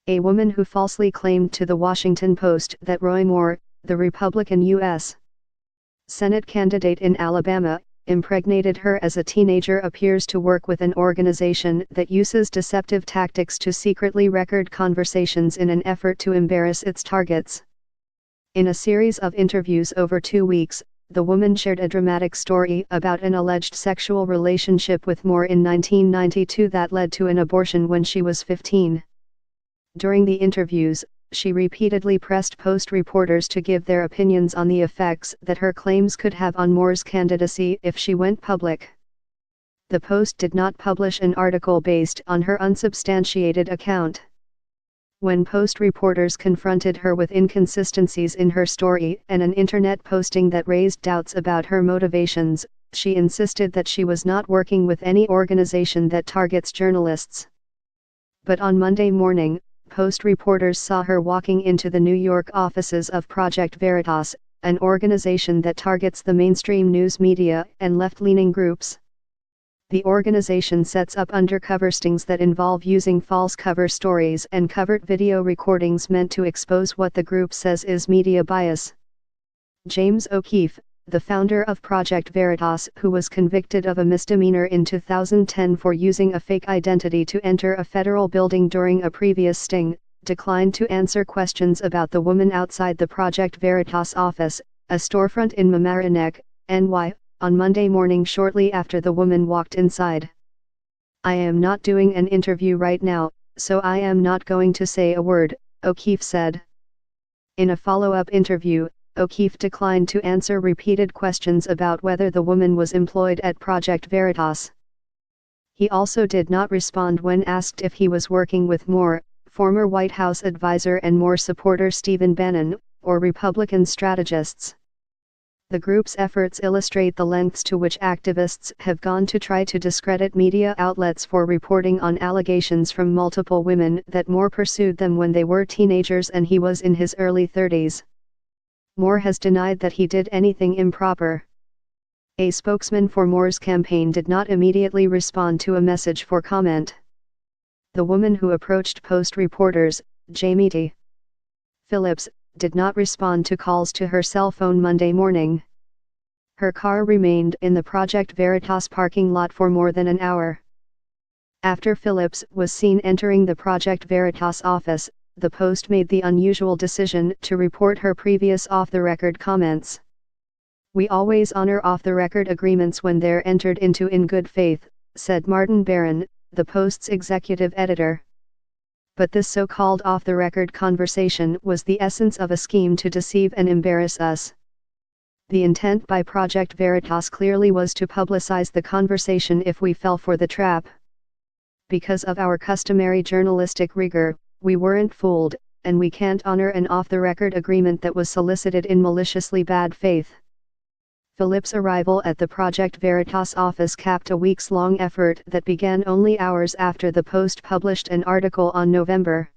A woman who falsely claimed to the Washington Post that Roy Moore, the Republican U.S. Senate candidate in Alabama, impregnated her as a teenager appears to work with an organization that uses deceptive tactics to secretly record conversations in an effort to embarrass its targets. In a series of interviews over 2 weeks, the woman shared a dramatic story about an alleged sexual relationship with Moore in 1992 that led to an abortion when she was 15. During the interviews, she repeatedly pressed Post reporters to give their opinions on the effects that her claims could have on Moore's candidacy if she went public. The Post did not publish an article based on her unsubstantiated account. When Post reporters confronted her with inconsistencies in her story and an internet posting that raised doubts about her motivations, she insisted that she was not working with any organization that targets journalists. But on Monday morning, Post reporters saw her walking into the New York offices of Project Veritas, an organization that targets the mainstream news media and left-leaning groups. The organization sets up undercover stings that involve using false cover stories and covert video recordings meant to expose what the group says is media bias. James O'Keefe, the founder of Project Veritas, who was convicted of a misdemeanor in 2010 for using a fake identity to enter a federal building during a previous sting, declined to answer questions about the woman outside the Project Veritas office, a storefront in Mamaroneck, NY, on Monday morning shortly after the woman walked inside. "I am not doing an interview right now, so I am not going to say a word," O'Keefe said. In a follow-up interview, O'Keefe declined to answer repeated questions about whether the woman was employed at Project Veritas. He also did not respond when asked if he was working with Moore, former White House advisor and Moore supporter Stephen Bannon, or Republican strategists. The group's efforts illustrate the lengths to which activists have gone to try to discredit media outlets for reporting on allegations from multiple women that Moore pursued them when they were teenagers and he was in his early 30s. Moore has denied that he did anything improper. A spokesman for Moore's campaign did not immediately respond to a message for comment. The woman who approached Post reporters, Jamie T. Phillips, did not respond to calls to her cell phone Monday morning. Her car remained in the Project Veritas parking lot for more than an hour. After Phillips was seen entering the Project Veritas office, the Post made the unusual decision to report her previous off-the-record comments. "We always honor off-the-record agreements when they're entered into in good faith," said Martin Barron, the Post's executive editor. But this so-called off-the-record conversation was the essence of a scheme to deceive and embarrass us. The intent by Project Veritas clearly was to publicize the conversation if we fell for the trap. Because of our customary journalistic rigor, we weren't fooled, and we can't honor an off-the-record agreement that was solicited in maliciously bad faith. Phillips' arrival at the Project Veritas office capped a weeks-long effort that began only hours after the Post published an article on November